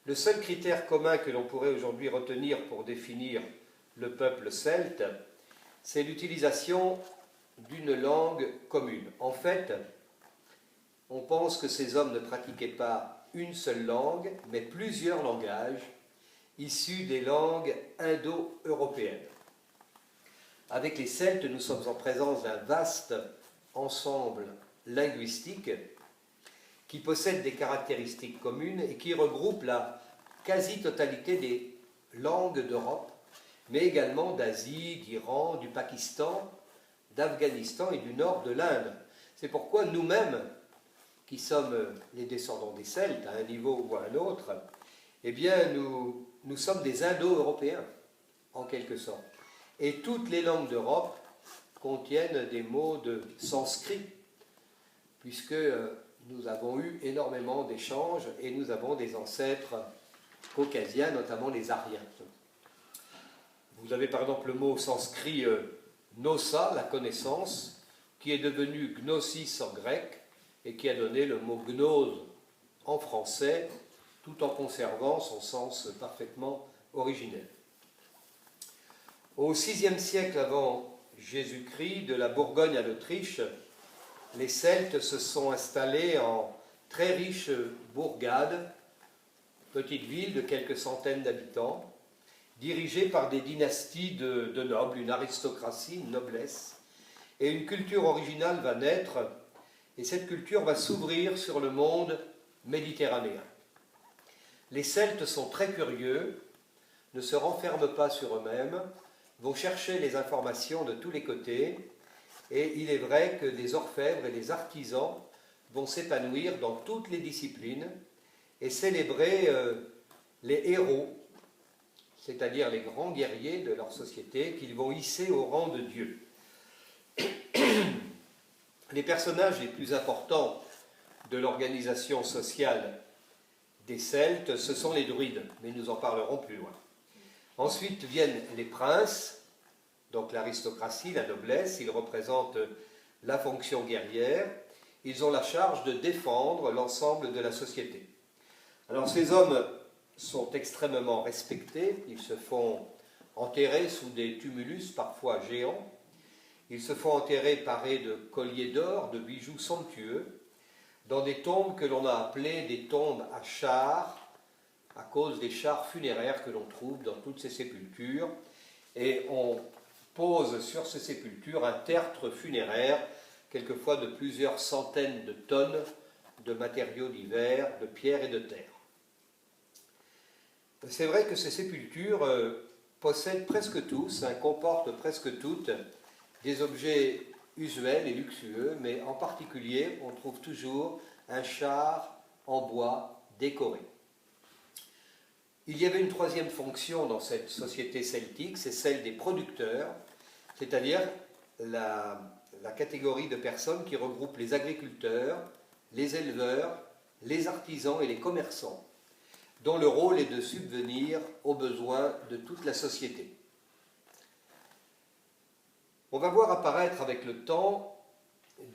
Le seul critère commun que l'on pourrait aujourd'hui retenir pour définir le peuple celte, c'est l'utilisation d'une langue commune. En fait, on pense que ces hommes ne pratiquaient pas une seule langue, mais plusieurs langages issus des langues indo-européennes. Avec les Celtes, nous sommes en présence d'un vaste ensemble linguistique qui possède des caractéristiques communes et qui regroupe la quasi-totalité des langues d'Europe, mais également d'Asie, d'Iran, du Pakistan, d'Afghanistan et du nord de l'Inde. C'est pourquoi nous-mêmes, qui sommes les descendants des Celtes, à un niveau ou à un autre, eh bien, nous sommes des Indo-Européens, en quelque sorte. Et toutes les langues d'Europe contiennent des mots de sanskrit, puisque nous avons eu énormément d'échanges et nous avons des ancêtres caucasiens, notamment les Aryens. Vous avez par exemple le mot sanskrit gnosa, la connaissance, qui est devenu gnosis en grec et qui a donné le mot gnose en français, tout en conservant son sens parfaitement originel. Au VIe siècle avant Jésus-Christ, de la Bourgogne à l'Autriche, les Celtes se sont installés en très riches bourgades, petites villes de quelques centaines d'habitants, dirigées par des dynasties de nobles, une aristocratie, une noblesse, et une culture originale va naître, et cette culture va s'ouvrir sur le monde méditerranéen. Les Celtes sont très curieux, ne se renferment pas sur eux-mêmes, vont chercher les informations de tous les côtés, et il est vrai que des orfèvres et des artisans vont s'épanouir dans toutes les disciplines et célébrer les héros, c'est-à-dire les grands guerriers de leur société, qu'ils vont hisser au rang de dieux. Les personnages les plus importants de l'organisation sociale des Celtes, ce sont les druides, mais nous en parlerons plus loin. Ensuite viennent les princes, donc l'aristocratie, la noblesse, ils représentent la fonction guerrière, ils ont la charge de défendre l'ensemble de la société. Alors ces hommes sont extrêmement respectés, ils se font enterrer sous des tumulus parfois géants, ils se font enterrer parés de colliers d'or, de bijoux somptueux, dans des tombes que l'on a appelées des tombes à chars, à cause des chars funéraires que l'on trouve dans toutes ces sépultures, et on pose sur ces sépultures un tertre funéraire, quelquefois de plusieurs centaines de tonnes de matériaux divers, de pierre et de terre. C'est vrai que ces sépultures possèdent presque tous, comportent presque toutes des objets usuels et luxueux, mais en particulier, on trouve toujours un char en bois décoré. Il y avait une troisième fonction dans cette société celtique, c'est celle des producteurs, c'est-à-dire la catégorie de personnes qui regroupe les agriculteurs, les éleveurs, les artisans et les commerçants, dont le rôle est de subvenir aux besoins de toute la société. On va voir apparaître avec le temps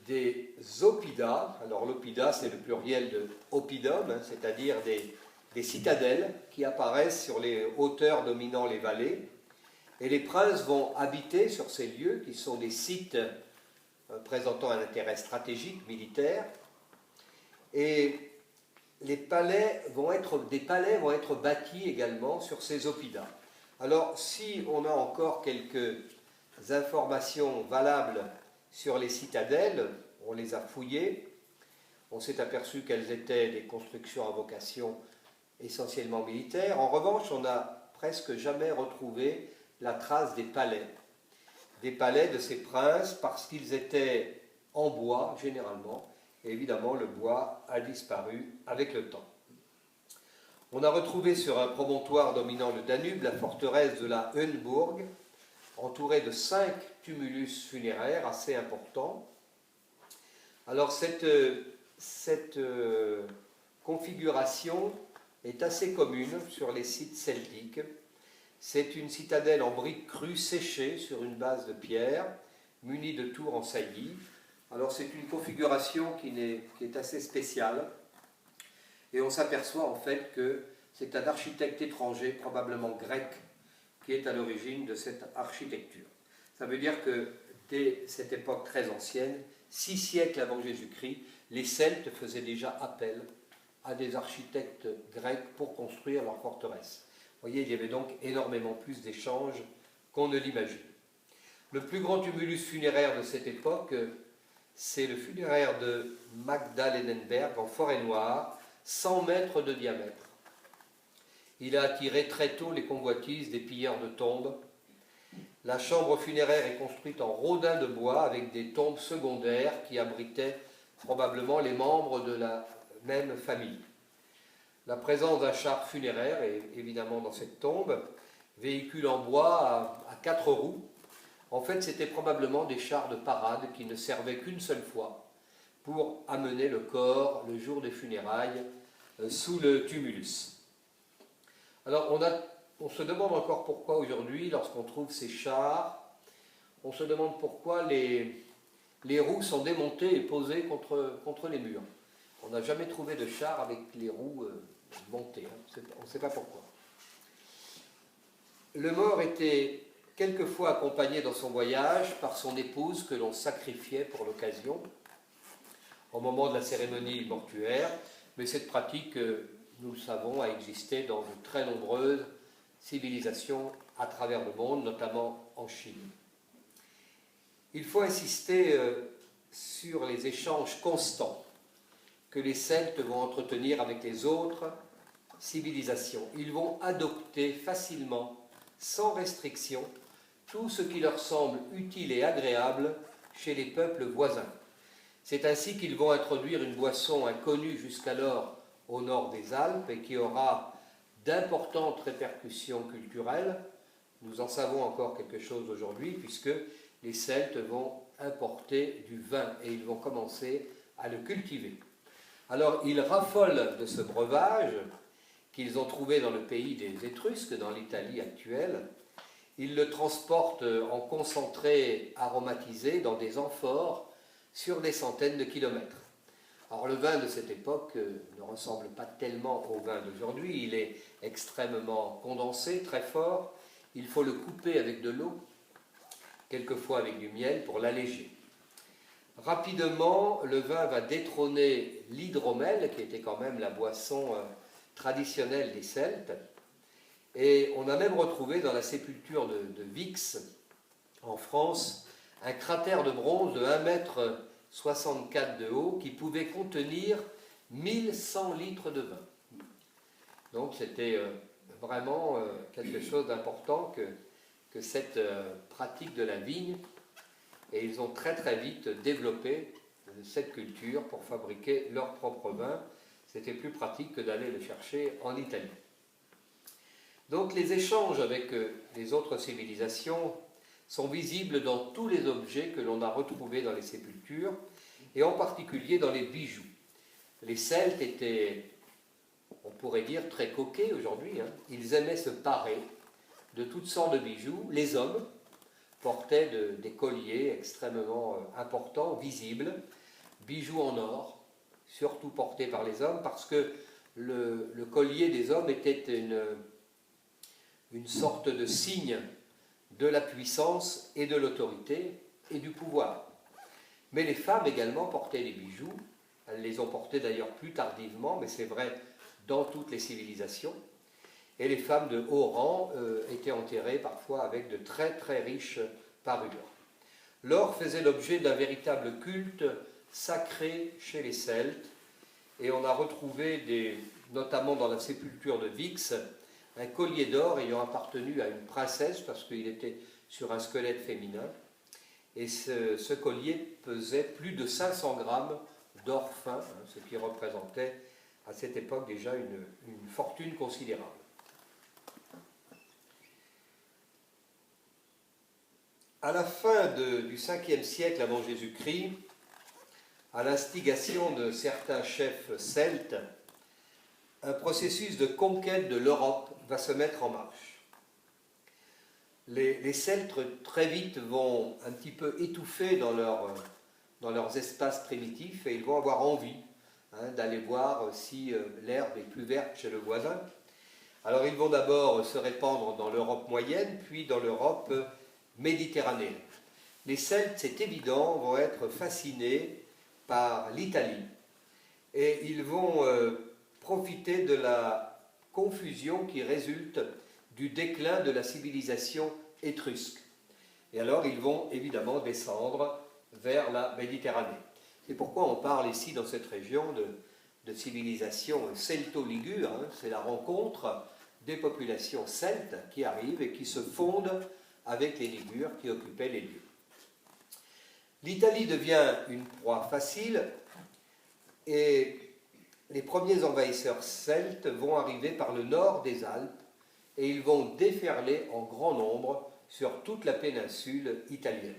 des oppidas. Alors l'oppida, c'est le pluriel de oppidum, c'est-à-dire des citadelles qui apparaissent sur les hauteurs dominant les vallées. Et les princes vont habiter sur ces lieux qui sont des sites présentant un intérêt stratégique, militaire. Et des palais vont être bâtis également sur ces oppidas. Alors si on a encore quelques informations valables sur les citadelles, on les a fouillées, on s'est aperçu qu'elles étaient des constructions à vocation essentiellement militaire. En revanche, on n'a presque jamais retrouvé la trace des palais de ces princes, parce qu'ils étaient en bois, généralement, et évidemment, le bois a disparu avec le temps. On a retrouvé sur un promontoire dominant le Danube la forteresse de la Hönneburg, entourée de 5 tumulus funéraires assez importants. Alors, cette configuration est assez commune sur les sites celtiques. C'est une citadelle en briques crues séchées sur une base de pierre, munie de tours en saillie. Alors c'est une configuration qui est assez spéciale, et on s'aperçoit en fait que c'est un architecte étranger, probablement grec, qui est à l'origine de cette architecture. Ça veut dire que dès cette époque très ancienne, 6 siècles avant Jésus-Christ, les Celtes faisaient déjà appel à des architectes grecs pour construire leurs forteresses. Vous voyez, il y avait donc énormément plus d'échanges qu'on ne l'imagine. Le plus grand tumulus funéraire de cette époque, c'est le funéraire de Magdalenenberg en Forêt-Noire, 100 mètres de diamètre. Il a attiré très tôt les convoitises des pilleurs de tombes. La chambre funéraire est construite en rodin de bois avec des tombes secondaires qui abritaient probablement les membres de la même famille. La présence d'un char funéraire est évidemment dans cette tombe, véhicule en bois à 4 roues. En fait, c'était probablement des chars de parade qui ne servaient qu'une seule fois pour amener le corps le jour des funérailles sous le tumulus. Alors, on se demande encore pourquoi aujourd'hui, lorsqu'on trouve ces chars, on se demande pourquoi les roues sont démontées et posées contre les murs. On n'a jamais trouvé de char avec les roues montées, hein. On ne sait pas pourquoi. Le mort était quelquefois accompagné dans son voyage par son épouse que l'on sacrifiait pour l'occasion, au moment de la cérémonie mortuaire, mais cette pratique, nous le savons, a existé dans de très nombreuses civilisations à travers le monde, notamment en Chine. Il faut insister sur les échanges constants que les Celtes vont entretenir avec les autres civilisations. Ils vont adopter facilement, sans restriction, tout ce qui leur semble utile et agréable chez les peuples voisins. C'est ainsi qu'ils vont introduire une boisson inconnue jusqu'alors au nord des Alpes et qui aura d'importantes répercussions culturelles. Nous en savons encore quelque chose aujourd'hui puisque les Celtes vont importer du vin et ils vont commencer à le cultiver. Alors ils raffolent de ce breuvage qu'ils ont trouvé dans le pays des Étrusques, dans l'Italie actuelle. Ils le transportent en concentré aromatisé dans des amphores sur des centaines de kilomètres. Alors le vin de cette époque ne ressemble pas tellement au vin d'aujourd'hui, il est extrêmement condensé, très fort, il faut le couper avec de l'eau, quelquefois avec du miel pour l'alléger. Rapidement, le vin va détrôner l'hydromel, qui était quand même la boisson traditionnelle des Celtes, et on a même retrouvé dans la sépulture de Vix, en France, un cratère de bronze de 1,64 m de haut qui pouvait contenir 1100 litres de vin. Donc c'était vraiment quelque chose d'important que cette pratique de la vigne, et ils ont très très vite développé cette culture pour fabriquer leur propre vin. C'était plus pratique que d'aller le chercher en Italie. Donc les échanges avec les autres civilisations sont visibles dans tous les objets que l'on a retrouvés dans les sépultures, et en particulier dans les bijoux. Les Celtes étaient, on pourrait dire, très coquets aujourd'hui, hein. Ils aimaient se parer de toutes sortes de bijoux. Les hommes portaient des colliers extrêmement importants, visibles, bijoux en or, surtout portés par les hommes, parce que le collier des hommes était une sorte de signe de la puissance et de l'autorité et du pouvoir. Mais les femmes également portaient des bijoux. Elles les ont portés d'ailleurs plus tardivement, mais c'est vrai dans toutes les civilisations. Et les femmes de haut rang étaient enterrées parfois avec de très très riches parures. L'or faisait l'objet d'un véritable culte sacré chez les Celtes, et on a retrouvé, notamment dans la sépulture de Vix, un collier d'or ayant appartenu à une princesse parce qu'il était sur un squelette féminin. Et ce collier pesait plus de 500 grammes d'or fin, ce qui représentait à cette époque déjà une fortune considérable. À la fin du 5e siècle avant Jésus-Christ, à l'instigation de certains chefs celtes, un processus de conquête de l'Europe va se mettre en marche. Les Celtes très vite vont un petit peu étouffer dans leurs espaces primitifs et ils vont avoir envie d'aller voir si l'herbe est plus verte chez le voisin. Alors ils vont d'abord se répandre dans l'Europe moyenne, puis dans l'Europe méditerranéenne. Les Celtes, c'est évident, vont être fascinés par l'Italie et ils vont profiter de la confusion qui résulte du déclin de la civilisation étrusque. Et alors ils vont évidemment descendre vers la Méditerranée. C'est pourquoi on parle ici dans cette région de civilisation celto-ligure, hein. C'est la rencontre des populations celtes qui arrivent et qui se fondent avec les Ligures qui occupaient les lieux. L'Italie devient une proie facile et les premiers envahisseurs celtes vont arriver par le nord des Alpes et ils vont déferler en grand nombre sur toute la péninsule italienne.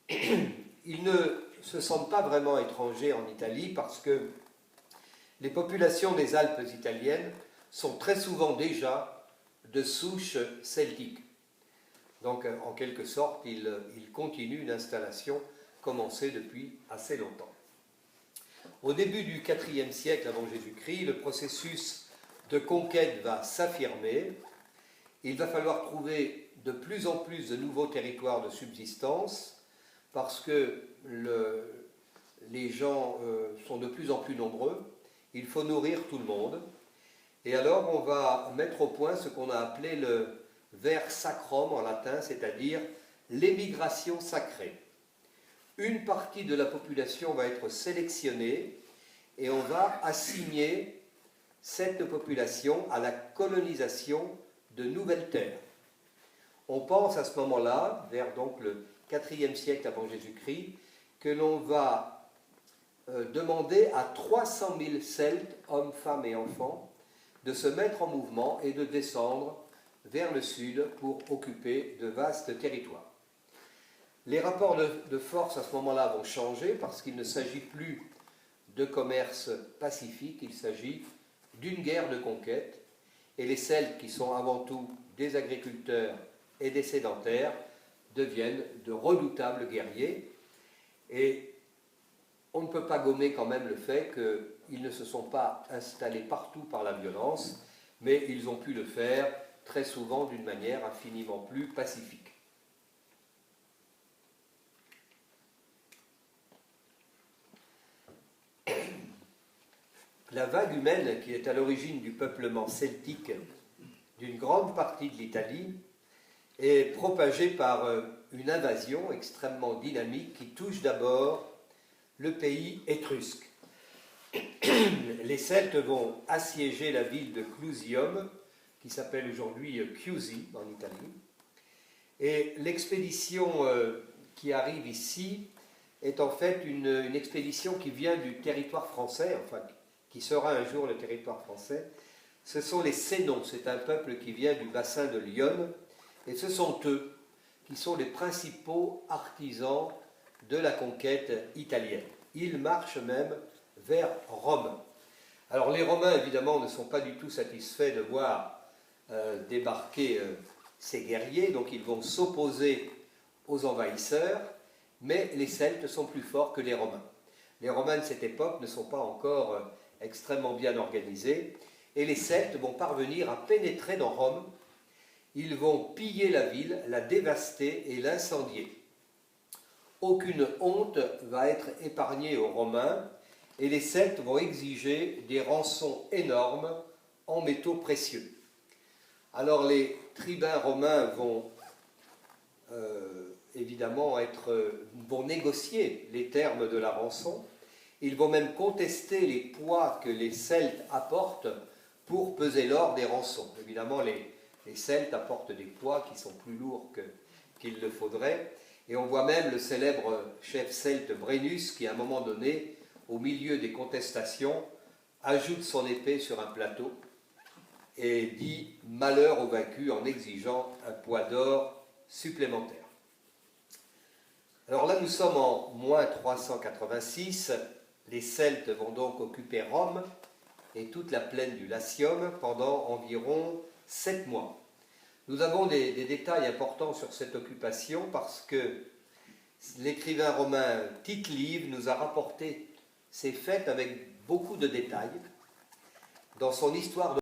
Ils ne se sentent pas vraiment étrangers en Italie parce que les populations des Alpes italiennes sont très souvent déjà de souche celtique. Donc, en quelque sorte, ils continuent une installation commencée depuis assez longtemps. Au début du IVe siècle avant Jésus-Christ, le processus de conquête va s'affirmer. Il va falloir trouver de plus en plus de nouveaux territoires de subsistance parce que les gens sont de plus en plus nombreux. Il faut nourrir tout le monde. Et alors, on va mettre au point ce qu'on a appelé le ver sacrum en latin, c'est-à-dire l'émigration sacrée. Une partie de la population va être sélectionnée et on va assigner cette population à la colonisation de nouvelles terres. On pense à ce moment-là, vers donc le IVe siècle avant Jésus-Christ, que l'on va demander à 300 000 Celtes, hommes, femmes et enfants, de se mettre en mouvement et de descendre vers le sud pour occuper de vastes territoires. Les rapports de force à ce moment-là vont changer parce qu'il ne s'agit plus de commerce pacifique, il s'agit d'une guerre de conquête et les Celtes, qui sont avant tout des agriculteurs et des sédentaires, deviennent de redoutables guerriers et on ne peut pas gommer quand même le fait qu'ils ne se sont pas installés partout par la violence, mais ils ont pu le faire très souvent d'une manière infiniment plus pacifique. La vague humaine qui est à l'origine du peuplement celtique d'une grande partie de l'Italie est propagée par une invasion extrêmement dynamique qui touche d'abord le pays étrusque. Les Celtes vont assiéger la ville de Clusium, qui s'appelle aujourd'hui Chiusi en Italie. Et l'expédition qui arrive ici est en fait une expédition qui vient du territoire français, enfin qui sera un jour le territoire français. Ce sont les Sénons, c'est un peuple qui vient du bassin de l'Yonne, et ce sont eux qui sont les principaux artisans de la conquête italienne. Ils marchent même vers Rome. Alors les Romains, évidemment, ne sont pas du tout satisfaits de voir débarquer ces guerriers, donc ils vont s'opposer aux envahisseurs, mais les Celtes sont plus forts que les Romains. Les Romains de cette époque ne sont pas encore extrêmement bien organisés, et les Celtes vont parvenir à pénétrer dans Rome. Ils vont piller la ville, la dévaster et l'incendier. Aucune honte va être épargnée aux Romains, et les Celtes vont exiger des rançons énormes en métaux précieux. Alors les tribuns romains vont évidemment vont négocier les termes de la rançon. Ils vont même contester les poids que les Celtes apportent pour peser l'or des rançons. Évidemment, les Celtes apportent des poids qui sont plus lourds qu'il le faudrait. Et on voit même le célèbre chef celte Brennus qui, à un moment donné, au milieu des contestations, ajoute son épée sur un plateau et dit « malheur aux vaincus » en exigeant un poids d'or supplémentaire. Alors là, nous sommes en moins 386. Les Celtes vont donc occuper Rome et toute la plaine du Latium pendant environ 7 mois. Nous avons des détails importants sur cette occupation parce que l'écrivain romain Tite-Live nous a rapporté ces faits avec beaucoup de détails. Dans son histoire de